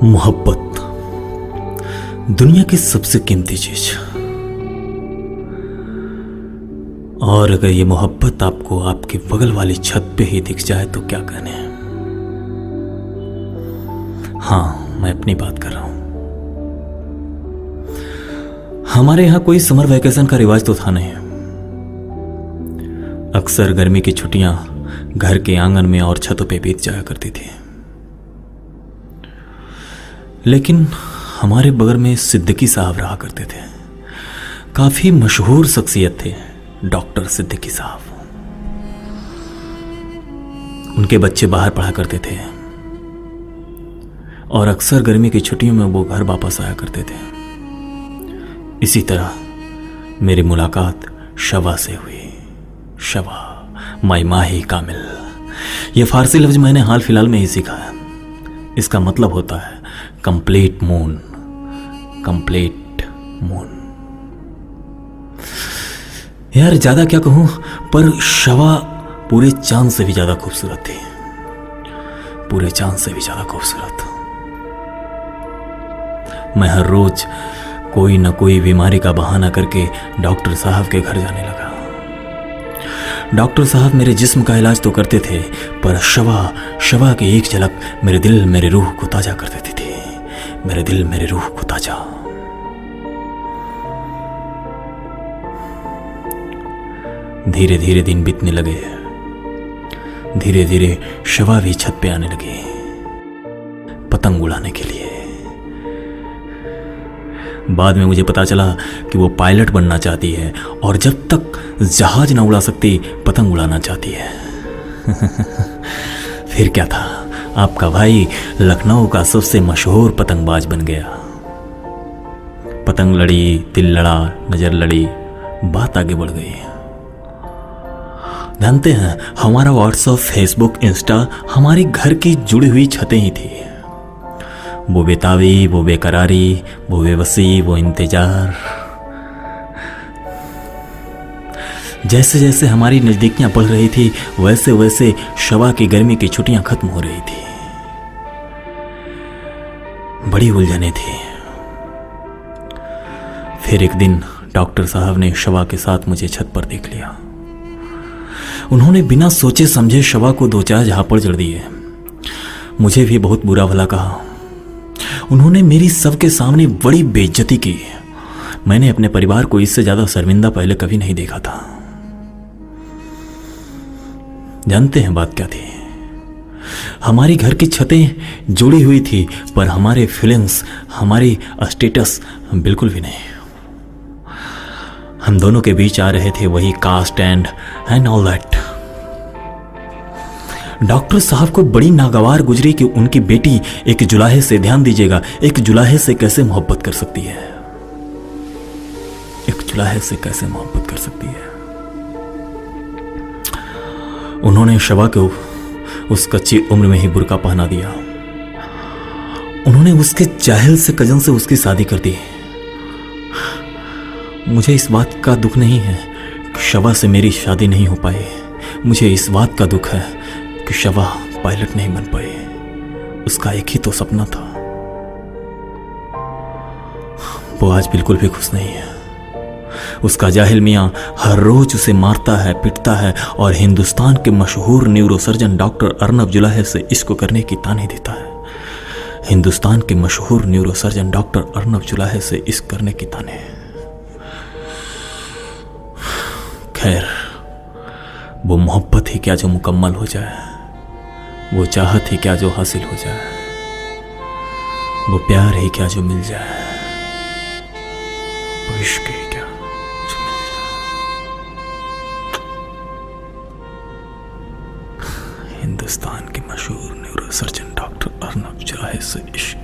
मोहब्बत दुनिया की सबसे कीमती चीज। और अगर ये मोहब्बत आपको आपकी बगल वाली छत पे ही दिख जाए तो क्या कहने। हाँ, मैं अपनी बात कर रहा हूं। हमारे यहां कोई समर वैकेशन का रिवाज तो था नहीं। अक्सर गर्मी की छुट्टियां घर के आंगन में और छतों पे बीत जाया करती थी। लेकिन हमारे बगल में सिद्दीकी साहब रहा करते थे। काफी मशहूर शख्सियत थे डॉक्टर सिद्दीकी साहब। उनके बच्चे बाहर पढ़ा करते थे और अक्सर गर्मी की छुट्टियों में वो घर वापस आया करते थे। इसी तरह मेरी मुलाकात शवा से हुई। शवा माई माही कामिल, यह फारसी लफ्ज मैंने हाल फिलहाल में ही सीखा है। इसका मतलब होता है कंप्लीट मून। Complete moon. यार ज्यादा क्या कहूं, पर शवा पूरे चांद से भी ज्यादा खूबसूरत थी। पूरे चांद से भी ज्यादा खूबसूरत। मैं हर रोज कोई न कोई बीमारी का बहाना करके डॉक्टर साहब के घर जाने लगा। डॉक्टर साहब मेरे जिस्म का इलाज तो करते थे, पर शवा की एक झलक मेरे दिल मेरे रूह को ताजा कर देती थी। मेरे दिल मेरे रूह को ताजा। धीरे धीरे दिन बीतने लगे। धीरे धीरे शवा भी छत पे आने लगी पतंग उड़ाने के लिए। बाद में मुझे पता चला कि वो पायलट बनना चाहती है और जब तक जहाज ना उड़ा सकती पतंग उड़ाना चाहती है। फिर क्या था, आपका भाई लखनऊ का सबसे मशहूर पतंगबाज बन गया। पतंग लड़ी, दिल लड़ा, नजर लड़ी, बात आगे बढ़ गई। जानते हैं, हमारा व्हाट्सएप, फेसबुक, इंस्टा हमारी घर की जुड़ी हुई छतें ही थी। वो बेताबी, वो बेकरारी, वो बेबसी, वो इंतजार। जैसे जैसे हमारी नजदीकियां बढ़ रही थी वैसे वैसे शवा की गर्मी की छुट्टियां खत्म हो रही थी। बड़ी उलझने थी। फिर एक दिन डॉक्टर साहब ने शवा के साथ मुझे छत पर देख लिया। उन्होंने बिना सोचे समझे शवा को दो चार झापड़ जड़ दिए। मुझे भी बहुत बुरा भला कहा। उन्होंने मेरी सबके सामने बड़ी बेइज्जती की। मैंने अपने परिवार को इससे ज्यादा शर्मिंदा पहले कभी नहीं देखा था। जानते हैं बात क्या थी? हमारी घर की छतें जुड़ी हुई थी, पर हमारे फीलिंग्स, हमारी स्टेटस बिल्कुल भी नहीं। हम दोनों के बीच आ रहे थे वही caste and all that. Doctor साहब को बड़ी नागवार गुजरी कि उनकी बेटी एक जुलाहे से, ध्यान दीजिएगा, एक जुलाहे से कैसे मोहब्बत कर सकती है। एक जुलाहे से कैसे मोहब्बत कर सकती है। उन्होंने शवा को उस कच्ची उम्र में ही बुर्का पहना दिया। उन्होंने उसके जाहिल से कजन से उसकी शादी कर दी। मुझे इस बात का दुख नहीं है कि शवा से मेरी शादी नहीं हो पाई। मुझे इस बात का दुख है कि शवा पायलट नहीं बन पाई। उसका एक ही तो सपना था। वो आज बिल्कुल भी खुश नहीं है। उसका जाहिल मियां हर रोज उसे मारता है, पिटता है और हिंदुस्तान के मशहूर न्यूरोसर्जन डॉक्टर अर्नब जुलाहे से इश्क करने की ताने देता है। हिंदुस्तान के मशहूर न्यूरोसर्जन डॉक्टर अर्नब जुलाहे से इश्क करने की ताने। खैर, वो मोहब्बत ही क्या जो मुकम्मल हो जाए, वो चाहत ही क्या जो हासिल हो जाए, वो प्यार ही क्या जो मिल जाए, वो इश्क ही क्या जो मिल जाए। हिंदुस्तान के मशहूर न्यूरोसर्जन डॉक्टर अर्नब जुलाहे से इश्क।